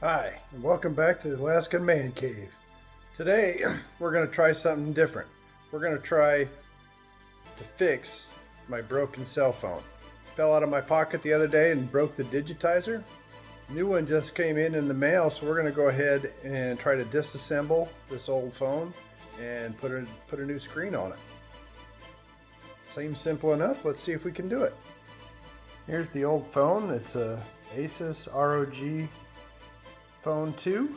Hi, and welcome back to the Alaskan Man Cave. Today, we're going to try something different. We're going to try to fix my broken cell phone. Fell out of my pocket the other day and broke the digitizer. New one just came in the mail, so we're going to go ahead and try to disassemble this old phone and put a new screen on it. Seems simple enough. Let's see if we can do it. Here's the old phone. It's a ASUS ROG Phone 2,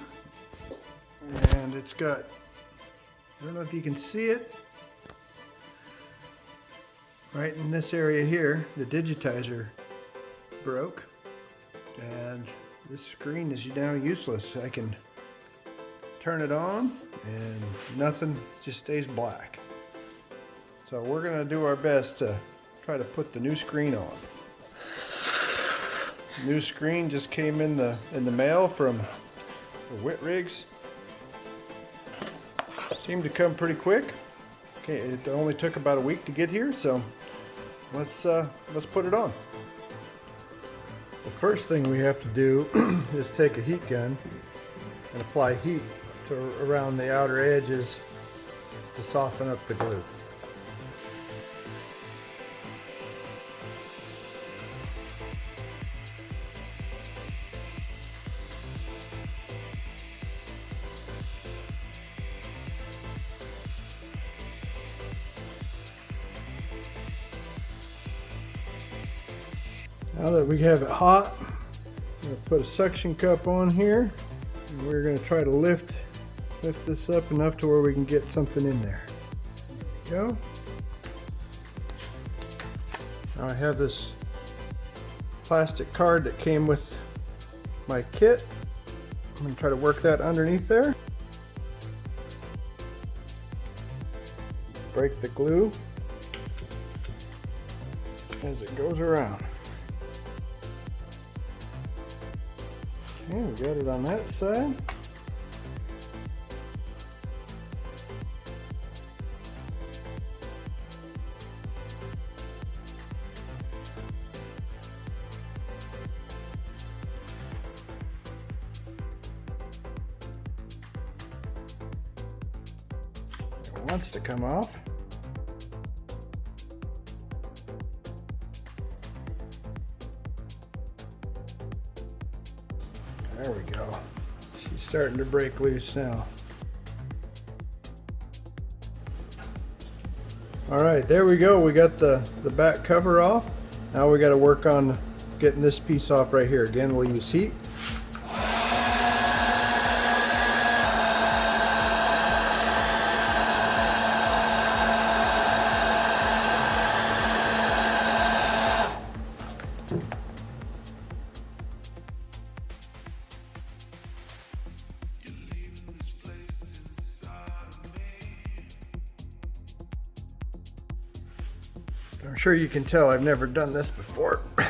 and it's got, I don't know if you can see it, right in this area here, the digitizer broke, and this screen is now useless. I can turn it on and nothing, just stays black. So we're going to do our best to try to put the new screen on. New screen just came in the mail from the Whitrigs. Seemed to come pretty quick. Okay, it only took about a week to get here, so let's put it on. The first thing we have to do is take a heat gun and apply heat around the outer edges to soften up the glue. Now that we have it hot, I'm going to put a suction cup on here, and we're going to try to lift this up enough to where we can get something in there. There we go. Now I have this plastic card that came with my kit. I'm going to try to work that underneath there. Break the glue as it goes around. Okay, we got it on that side. It wants to come off. There we go. She's starting to break loose now. All right, there we go. We got the back cover off. Now we got to work on getting this piece off right here. Again, we'll use heat. I'm sure you can tell I've never done this before, but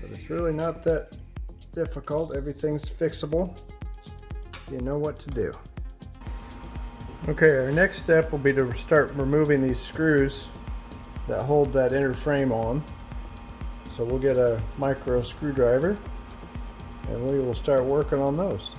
it's really not that difficult. Everything's fixable. You know what to do. Okay, our next step will be to start removing these screws that hold that inner frame on. So we'll get a micro screwdriver and we will start working on those.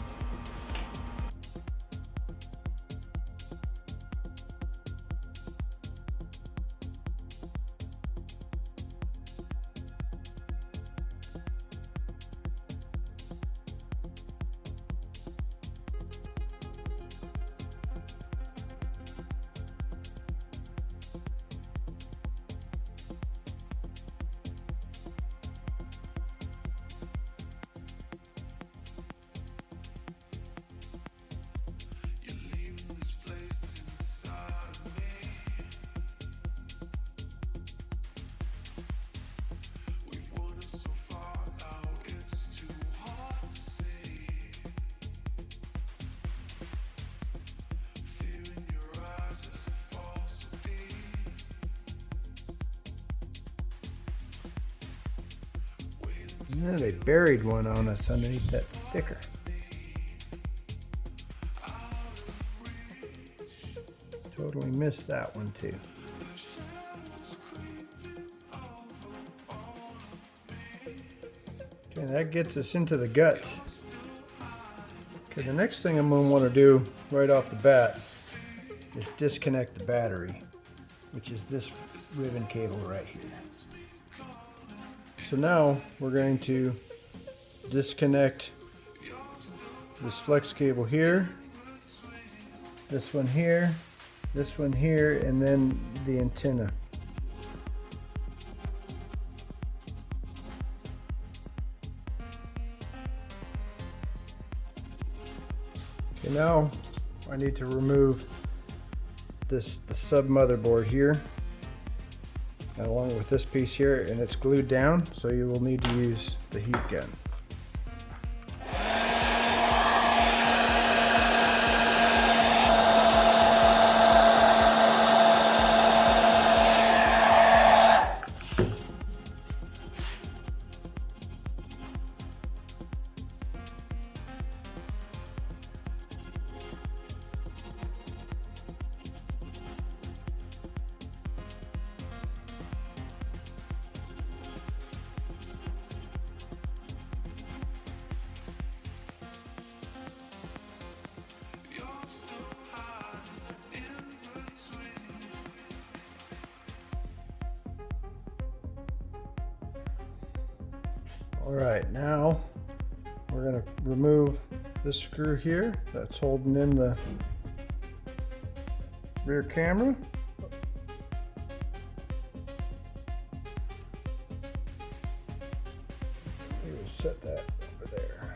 And then they buried one on us underneath that sticker. Totally missed that one too. Okay, that gets us into the guts. Okay, the next thing I'm going to want to do right off the bat is disconnect the battery, which is this ribbon cable right here. So now we're going to disconnect this flex cable here, this one here, and then the antenna. Okay, now I need to remove the sub motherboard here, along with this piece here, and it's glued down, so you will need to use the heat gun. Alright, now we're going to remove this screw here that's holding in the rear camera. We will set that over there.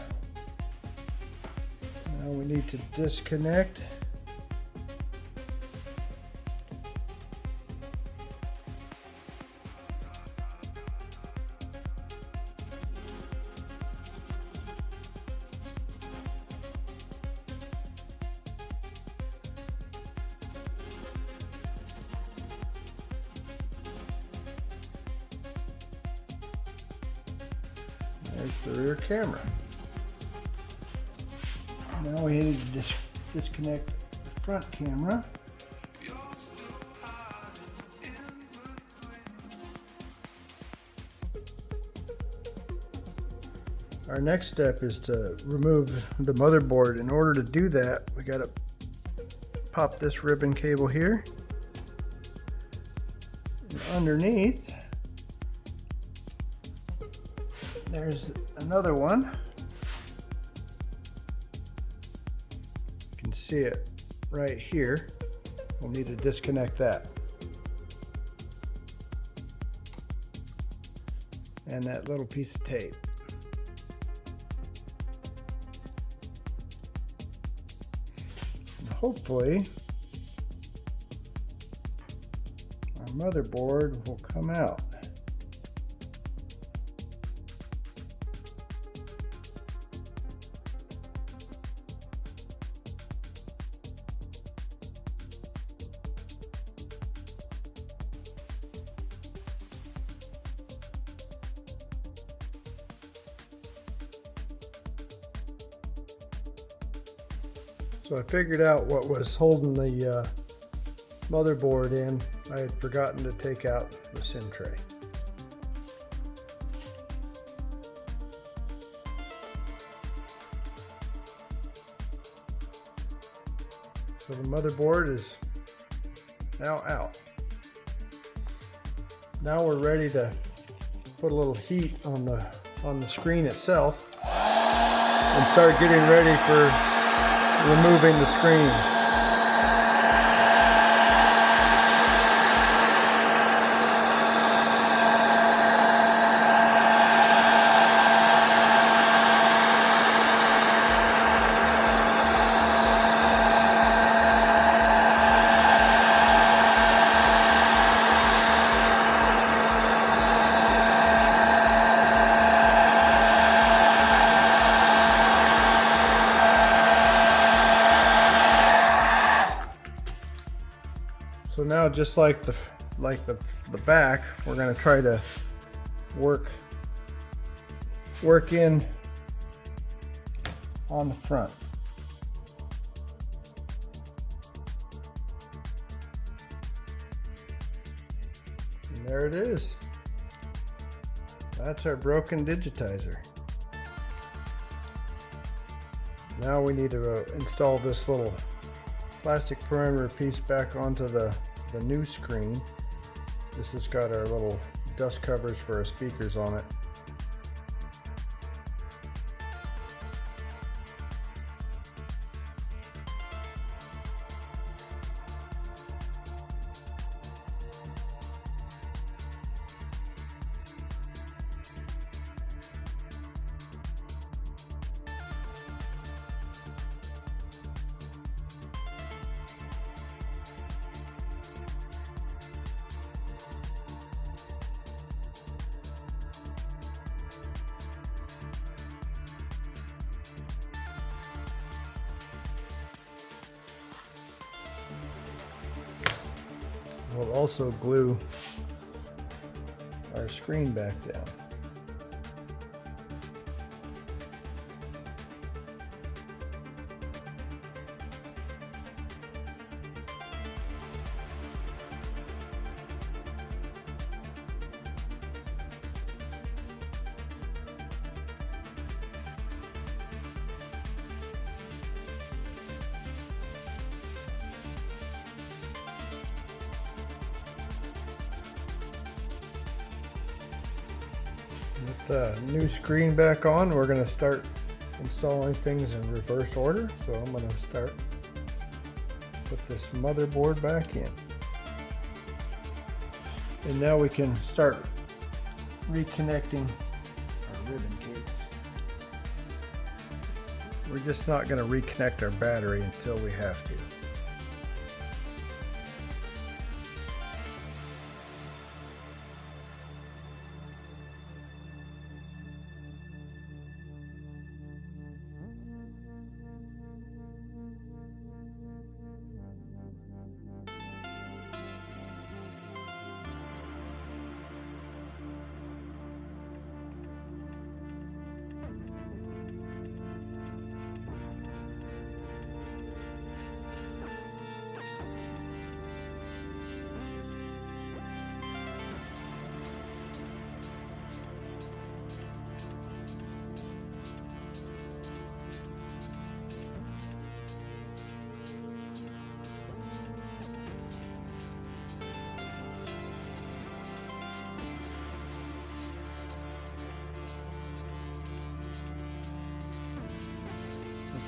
Now we need to disconnect there's the rear camera. Now we need to disconnect the front camera. Our next step is to remove the motherboard. In order to do that, we got to pop this ribbon cable here. And underneath, there's another one. You can see it right here. We'll need to disconnect that. And that little piece of tape. And hopefully, our motherboard will come out. So I figured out what was holding the motherboard in. I had forgotten to take out the SIM tray. So the motherboard is now out. Now we're ready to put a little heat on the screen itself and start getting ready for removing the screen. So now, just like the back, we're going to try to work in on the front. And there it is. That's our broken digitizer. Now we need to install this little plastic perimeter piece back onto the new screen. This has got our little dust covers for our speakers on it. We'll also glue our screen back down. With the new screen back on, we're going to start installing things in reverse order. So I'm going to start with this motherboard back in. And now we can start reconnecting our ribbon cables. We're just not going to reconnect our battery until we have to.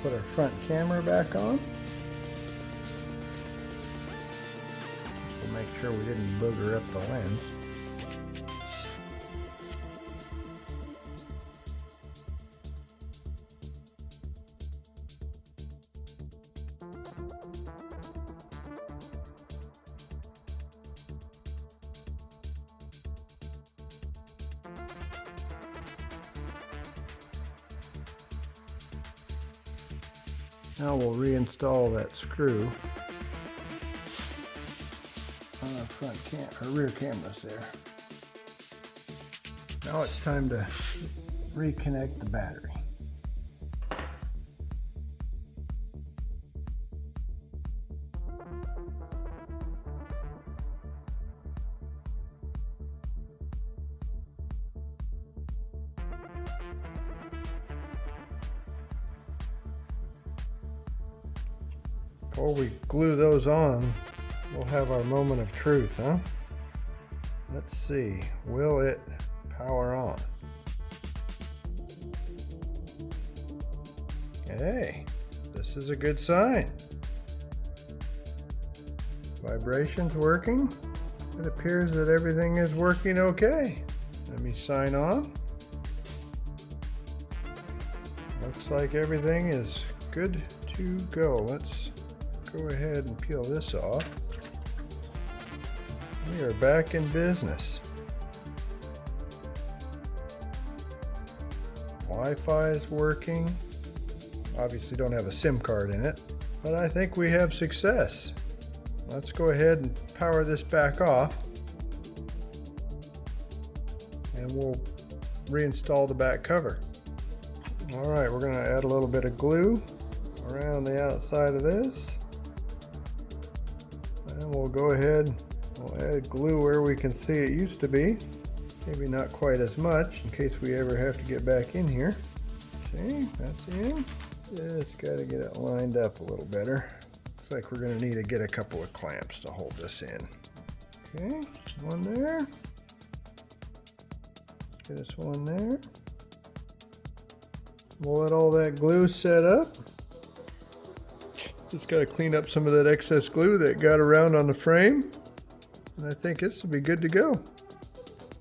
Put our front camera back on. We'll make sure we didn't booger up the lens. Now we'll reinstall that screw on our rear cameras there. Now it's time to reconnect the battery. Before we glue those on, we'll have our moment of truth, huh? Let's see, will it power on? Hey, this is a good sign. Vibration's working. It appears that everything is working okay. Let me sign on. Looks like everything is good to go. Let's go ahead and peel this off. We are back in business. Wi-Fi is working. Obviously don't have a SIM card in it, but I think we have success. Let's go ahead and power this back off, and we'll reinstall the back cover. All right, we're going to add a little bit of glue around the outside of this. And we'll go ahead, we'll add glue where we can see it used to be. Maybe not quite as much in case we ever have to get back in here. Okay, that's in. Just got to get it lined up a little better. Looks like we're going to need to get a couple of clamps to hold this in. Okay, one there. Get this one there. We'll let all that glue set up. Just got to clean up some of that excess glue that got around on the frame. And I think this will be good to go.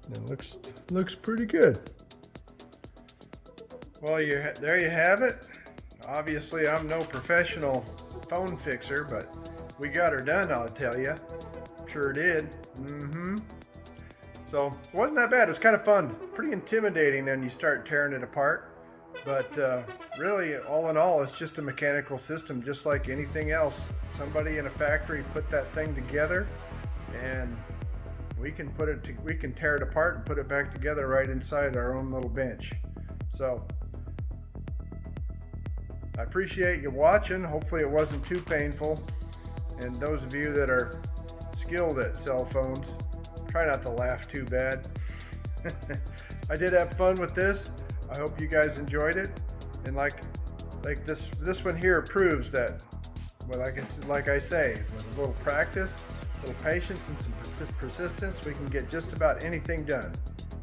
And it looks pretty good. Well, there you have it. Obviously, I'm no professional phone fixer, but we got her done, I'll tell you. Sure did. So, it wasn't that bad. It was kind of fun. Pretty intimidating when you start tearing it apart. But really, all in all, it's just a mechanical system, just like anything else. Somebody in a factory put that thing together, and we can tear it apart and put it back together right inside our own little bench. So, I appreciate you watching. Hopefully, it wasn't too painful. And those of you that are skilled at cell phones, try not to laugh too bad. I did have fun with this. I hope you guys enjoyed it, and like this one here proves that, well, like I say, with a little practice, a little patience, and some persistence, we can get just about anything done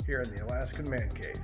here in the Alaskan Man Cave.